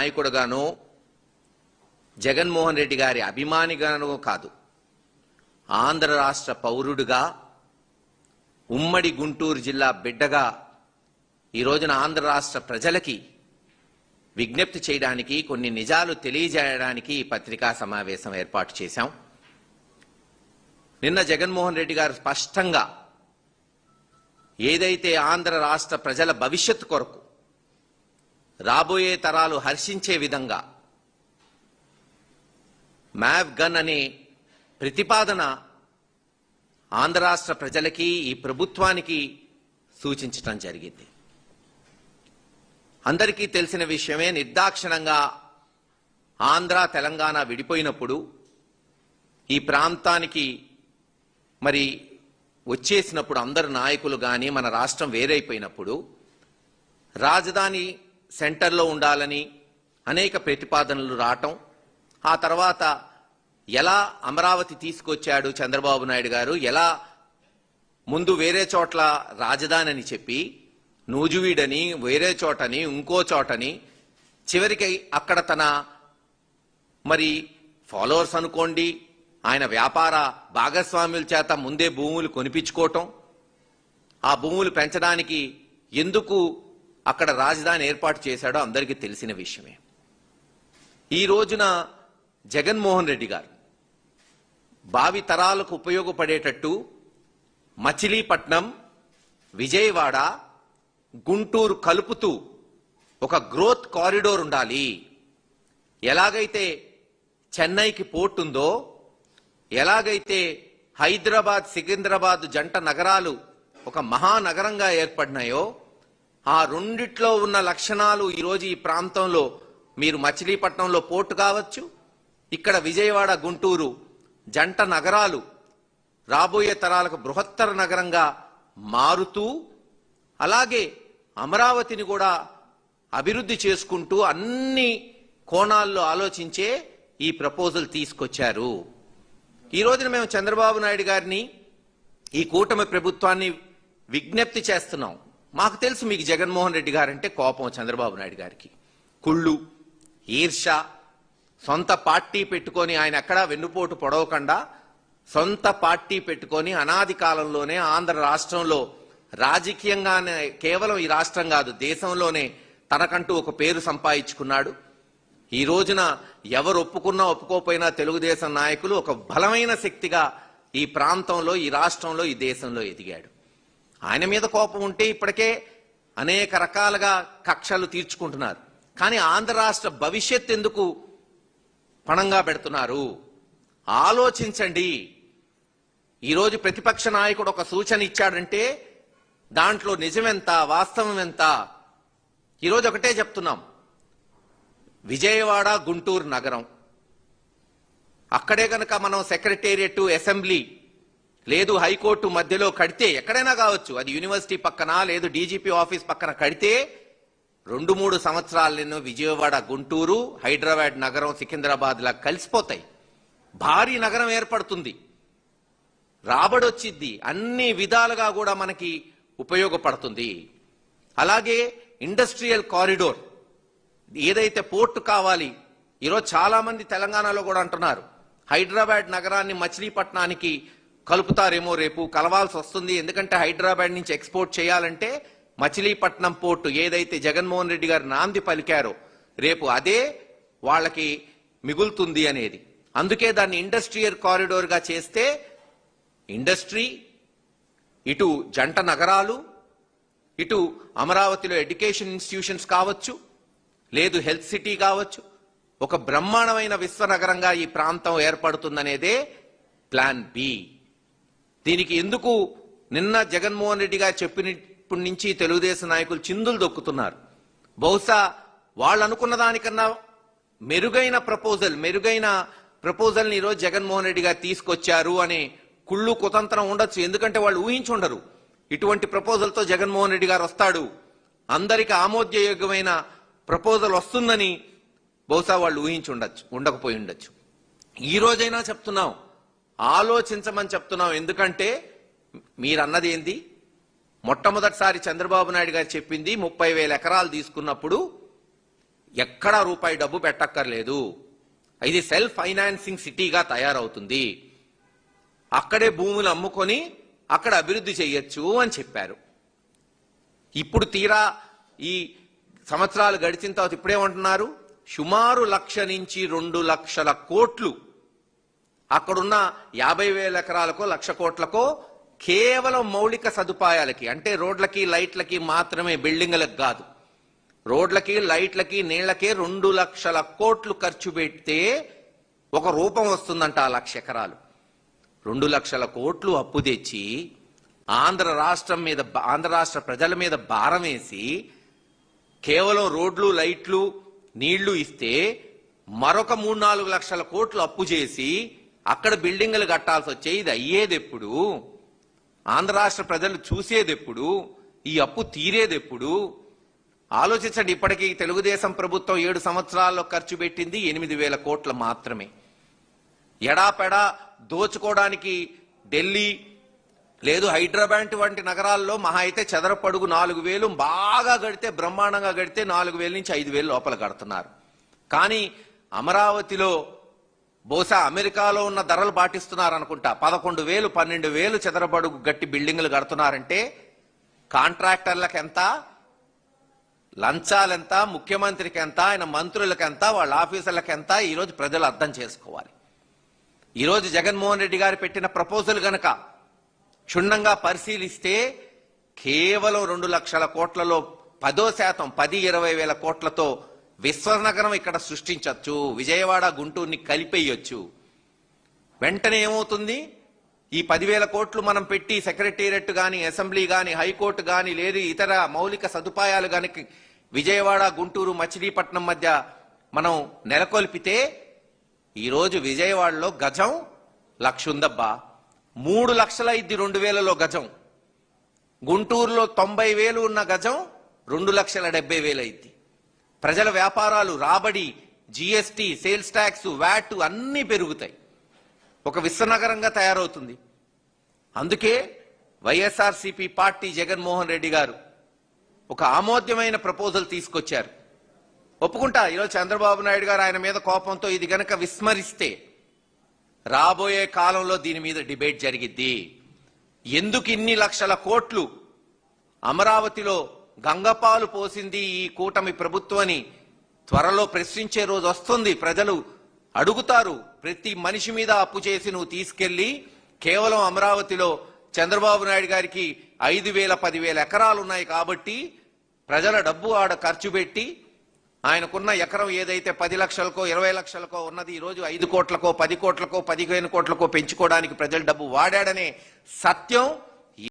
నాయకుడుగానో జగన్మోహన్ రెడ్డి గారి అభిమానిగానో కాదు, ఆంధ్ర రాష్ట్ర పౌరుడుగా, ఉమ్మడి గుంటూరు జిల్లా బిడ్డగా ఈ రోజున ఆంధ్ర రాష్ట్ర ప్రజలకి విజ్ఞప్తి చేయడానికి, కొన్ని నిజాలు తెలియజేయడానికి ఈ పత్రికా సమావేశం ఏర్పాటు చేశాం. నిన్న జగన్మోహన్ రెడ్డి గారు స్పష్టంగా ఏదైతే ఆంధ్ర రాష్ట్ర ప్రజల భవిష్యత్తు కొరకు, రాబోయే తరాలు హర్షించే విధంగా మ్యావ్ గన్ అనే ప్రతిపాదన ఆంధ్ర రాష్ట్ర ప్రజలకి, ఈ ప్రభుత్వానికి సూచించడం జరిగింది. అందరికీ తెలిసిన విషయమే, నిర్దాక్షిణంగా ఆంధ్ర తెలంగాణ విడిపోయినప్పుడు ఈ ప్రాంతానికి మరి వచ్చేసినప్పుడు అందరు నాయకులు కానీ మన రాష్ట్రం వేరైపోయినప్పుడు రాజధాని సెంటర్లో ఉండాలని అనేక ప్రతిపాదనలు రావటం, ఆ తర్వాత ఎలా అమరావతి తీసుకొచ్చాడు చంద్రబాబు నాయుడు గారు, ఎలా ముందు వేరే చోట్ల రాజధాని అని చెప్పి నూజువీడని, వేరే చోటని, ఇంకో చోటని, చివరికి అక్కడ తన మరి ఫాలోవర్స్ అనుకోండి, ఆయన వ్యాపార భాగస్వాముల చేత ముందే భూములు కొనిపించుకోవటం, ఆ భూములు పెంచడానికి ఎందుకు అక్కడ రాజధాని ఏర్పాటు చేశాడో అందరికీ తెలిసిన విషయమే. ఈ రోజున జగన్మోహన్ రెడ్డి గారు భావి తరాలకు ఉపయోగపడేటట్టు మచిలీపట్నం, విజయవాడ, గుంటూరు కలుపుతూ ఒక గ్రోత్ కారిడోర్ ఉండాలి. ఎలాగైతే చెన్నైకి పోర్ట్ ఉందో, ఎలాగైతే హైదరాబాద్, సికింద్రాబాద్ జంట నగరాలు ఒక మహానగరంగా ఏర్పడినాయో, ఆ రెండిట్లో ఉన్న లక్షణాలు ఈరోజు ఈ ప్రాంతంలో మీరు మచిలీపట్నంలో పోర్టు కావచ్చు, ఇక్కడ విజయవాడ, గుంటూరు జంట నగరాలు రాబోయే తరాలకు బృహత్తర నగరంగా మారుతూ, అలాగే అమరావతిని కూడా అభివృద్ధి చేసుకుంటూ అన్ని కోణాల్లో ఆలోచించే ఈ ప్రపోజల్ తీసుకొచ్చారు. ఈ రోజున మేము చంద్రబాబు నాయుడు గారిని, ఈ కూటమి ప్రభుత్వాన్ని విజ్ఞప్తి చేస్తున్నాం. మాకు తెలుసు మీకు జగన్మోహన్ రెడ్డి గారంటే కోపం, చంద్రబాబు నాయుడు గారికి కుళ్ళు, ఈర్ష, సొంత పార్టీ పెట్టుకొని ఆయన ఎక్కడా వెన్నుపోటు పొడవకుండా సొంత పార్టీ పెట్టుకొని అనాది కాలంలోనే ఆంధ్ర రాష్ట్రంలో రాజకీయంగానే, కేవలం ఈ రాష్ట్రం కాదు దేశంలోనే తనకంటూ ఒక పేరు సంపాదించుకున్నాడు. ఈ రోజున ఎవరు ఒప్పుకున్నా ఒప్పుకోపోయినా తెలుగుదేశం నాయకులు ఒక బలమైన శక్తిగా ఈ ప్రాంతంలో, ఈ రాష్ట్రంలో, ఈ దేశంలో ఎదిగాడు. ఆయన మీద కోపం ఉంటే ఇప్పటికే అనేక రకాలుగా కక్షలు తీర్చుకుంటున్నారు. కానీ ఆంధ్ర రాష్ట్ర భవిష్యత్ ఎందుకు పణంగా పెడుతున్నారు? ఆలోచించండి. ఈరోజు ప్రతిపక్ష నాయకుడు ఒక సూచన ఇచ్చాడంటే దాంట్లో నిజమెంత, వాస్తవం ఎంత? ఈరోజు ఒకటే చెప్తున్నాం, విజయవాడ, గుంటూరు నగరం, అక్కడే గనక మనం సెక్రటేరియట్, అసెంబ్లీ లేదు హైకోర్టు మధ్యలో కడితే, ఎక్కడైనా కావచ్చు, అది యూనివర్సిటీ పక్కన లేదు డీజీపీ ఆఫీస్ పక్కన కడితే 2-3 సంవత్సరాలను విజయవాడ, గుంటూరు, హైదరాబాద్ నగరం, సికింద్రాబాద్ లా కలిసిపోతాయి. భారీ నగరం ఏర్పడుతుంది, రాబడొచ్చిద్ది, అన్ని విధాలుగా కూడా మనకి ఉపయోగపడుతుంది. అలాగే ఇండస్ట్రియల్ కారిడోర్, ఏదైతే పోర్టు కావాలి, ఈరోజు చాలా మంది తెలంగాణలో కూడా అంటున్నారు హైదరాబాద్ నగరాన్ని మచిలీపట్నానికి కలుపుతారేమో, రేపు కలవాల్సి వస్తుంది. ఎందుకంటే హైదరాబాద్ నుంచి ఎక్స్పోర్ట్ చేయాలంటే మచిలీపట్నం పోర్టు ఏదైతే జగన్మోహన్ రెడ్డి గారు నాంది పలికారో రేపు అదే వాళ్ళకి మిగులుతుంది అనేది. అందుకే దాన్ని ఇండస్ట్రియల్ కారిడోర్ గా చేస్తే ఇండస్ట్రీ, ఇటు జంట నగరాలు, ఇటు అమరావతిలో ఎడ్యుకేషన్ ఇన్స్టిట్యూషన్స్ కావచ్చు, లేదు హెల్త్ సిటీ కావచ్చు, ఒక బ్రహ్మాండమైన విశ్వనగరంగా ఈ ప్రాంతం ఏర్పడుతుందనేదే ప్లాన్ బి. దీనికి ఎందుకు నిన్న జగన్మోహన్ రెడ్డి గారు చెప్పినప్పటి నుంచి తెలుగుదేశం నాయకులు చిందులు దొక్కుతున్నారు? బహుశా వాళ్ళు అనుకున్న దానికన్నా మెరుగైన ప్రపోజల్ని ఈరోజు జగన్మోహన్ రెడ్డి గారు తీసుకొచ్చారు అనే కుళ్ళు కుతంత్రం ఉండొచ్చు. ఎందుకంటే వాళ్ళు ఊహించుండరు ఇటువంటి ప్రపోజల్తో జగన్మోహన్ రెడ్డి గారు వస్తాడు, అందరికి ఆమోదయోగ్యమైన ప్రపోజల్ వస్తుందని బహుశా వాళ్ళు ఉండకపోయి ఉండొచ్చు. ఈ రోజైనా చెప్తున్నాం, ఆలోచించమని చెప్తున్నాం. ఎందుకంటే మీరన్నది ఏంది, మొట్టమొదటిసారి చంద్రబాబు నాయుడు గారు చెప్పింది 30,000 ఎకరాలు తీసుకున్నప్పుడు ఎక్కడా రూపాయి డబ్బు పెట్టక్కర్లేదు. ఇది సెల్ఫ్ ఫైనాన్సింగ్ సిటీగా తయారవుతుంది. అక్కడే భూములు అమ్ముకొని అక్కడ అభివృద్ధి చేయొచ్చు అని చెప్పారు. ఇప్పుడు తీరా ఈ సంవత్సరాలు గడిచిన తర్వాత ఇప్పుడేమంటున్నారు? సుమారు 1,00,000 నుంచి 2,00,000 కోట్లు అక్కడున్న 50,000 ఎకరాలకో 1,00,000 కోట్లకో కేవలం మౌలిక సదుపాయాలకి, అంటే రోడ్లకి లైట్లకి మాత్రమే, బిల్డింగ్లకు కాదు, రోడ్లకి లైట్లకి నీళ్లకే 2,00,000 కోట్లు ఖర్చు పెడితే ఒక రూపం వస్తుందంట ఆ 1,00,000 ఎకరాలు. 2,00,000 కోట్లు అప్పు తెచ్చి ఆంధ్ర రాష్ట్ర ప్రజల మీద భారం వేసి కేవలం రోడ్లు లైట్లు నీళ్లు ఇస్తే మరొక 3-4 లక్షల కోట్లు అప్పు చేసి అక్కడ బిల్డింగులు కట్టాల్సి వచ్చే. ఇది అయ్యేదెప్పుడు? ఆంధ్ర రాష్ట్ర ప్రజలు చూసేదెప్పుడు? ఈ అప్పు తీరేదెప్పుడు? ఆలోచించండి. ఇప్పటికీ తెలుగుదేశం ప్రభుత్వం 7 సంవత్సరాల్లో ఖర్చు పెట్టింది 8,000 కోట్లు మాత్రమే. ఎడాపెడా దోచుకోవడానికి ఢిల్లీ లేదు హైదరాబాద్ వంటి నగరాల్లో మహా అయితే చదరపడుగు 4,000, బాగా గడితే బ్రహ్మాండంగా గడితే 4,000 నుంచి 5,000 లోపల కడుతున్నారు. కానీ అమరావతిలో బహుశా అమెరికాలో ఉన్న ధరలు పాటిస్తున్నారు అనుకుంటా. 11,000, 12,000 చదరపడుగు గట్టి బిల్డింగులు కడుతున్నారంటే కాంట్రాక్టర్లకు ఎంత, లంచాలెంత, ముఖ్యమంత్రికి ఎంత, ఆయన మంత్రులకు ఎంత, వాళ్ళ ఆఫీసర్లకు ఎంత, ఈరోజు ప్రజలు అర్థం చేసుకోవాలి. ఈరోజు జగన్మోహన్ రెడ్డి గారు పెట్టిన ప్రపోజల్ గనక క్షుణ్ణంగా పరిశీలిస్తే కేవలం 2,00,000 కోట్లలో 10% 10-20 వేల కోట్లతో విశ్వనగరం ఇక్కడ సృష్టించవచ్చు. విజయవాడ గుంటూరుని కలిపేయొచ్చు. వెంటనే ఏమవుతుంది? ఈ 10,000 కోట్లు మనం పెట్టి సెక్రటేరియట్ గాని, అసెంబ్లీ గాని, హైకోర్టు గాని, లేదు ఇతర మౌలిక సదుపాయాలు గాని విజయవాడ గుంటూరు మచిలీపట్నం మధ్య మనం నెలకొల్పితే ఈరోజు విజయవాడలో గజం 1,00,000 ఉందబ్బా. 3 లక్షల ఇది 2,000లో గజం. గుంటూరులో 90,000 ఉన్న గజం 2,70,000 అయింది. ప్రజల వ్యాపారాలు, రాబడి, జిఎస్టీ, సేల్స్ ట్యాక్స్, వ్యాట్ అన్నీ పెరుగుతాయి. ఒక విశ్వనగరంగా తయారవుతుంది. అందుకే వైఎస్ఆర్సీపీ పార్టీ జగన్మోహన్ రెడ్డి గారు ఒక ఆమోద్యమైన ప్రపోజల్ తీసుకొచ్చారు. ఒప్పుకుంటా, ఈరోజు చంద్రబాబు నాయుడు గారు ఆయన మీద కోపంతో ఇది గనక విస్మరిస్తే రాబోయే కాలంలో దీని మీద డిబేట్ జరిగిద్ది. ఎందుకు ఇన్ని లక్షల కోట్లు అమరావతిలో గంగపాలు పోసింది ఈ కూటమి ప్రభుత్వాన్ని త్వరలో ప్రశ్నించే రోజు వస్తుంది. ప్రజలు అడుగుతారు. ప్రతి మనిషి మీద అప్పు చేసి నువ్వు తీసుకెళ్లి కేవలం అమరావతిలో చంద్రబాబు నాయుడు గారికి 5,000, 10,000 ఎకరాలు ఉన్నాయి కాబట్టి ప్రజల డబ్బు ఆడ ఖర్చు పెట్టి ఆయనకున్న ఎకరం ఏదైతే 10 లక్షలకో 20 లక్షలకో ఉన్నది ఈరోజు 5 కోట్లకో 10 కోట్లకో 15 కోట్లకో పెంచుకోవడానికి ప్రజల డబ్బు వాడాడనే సత్యం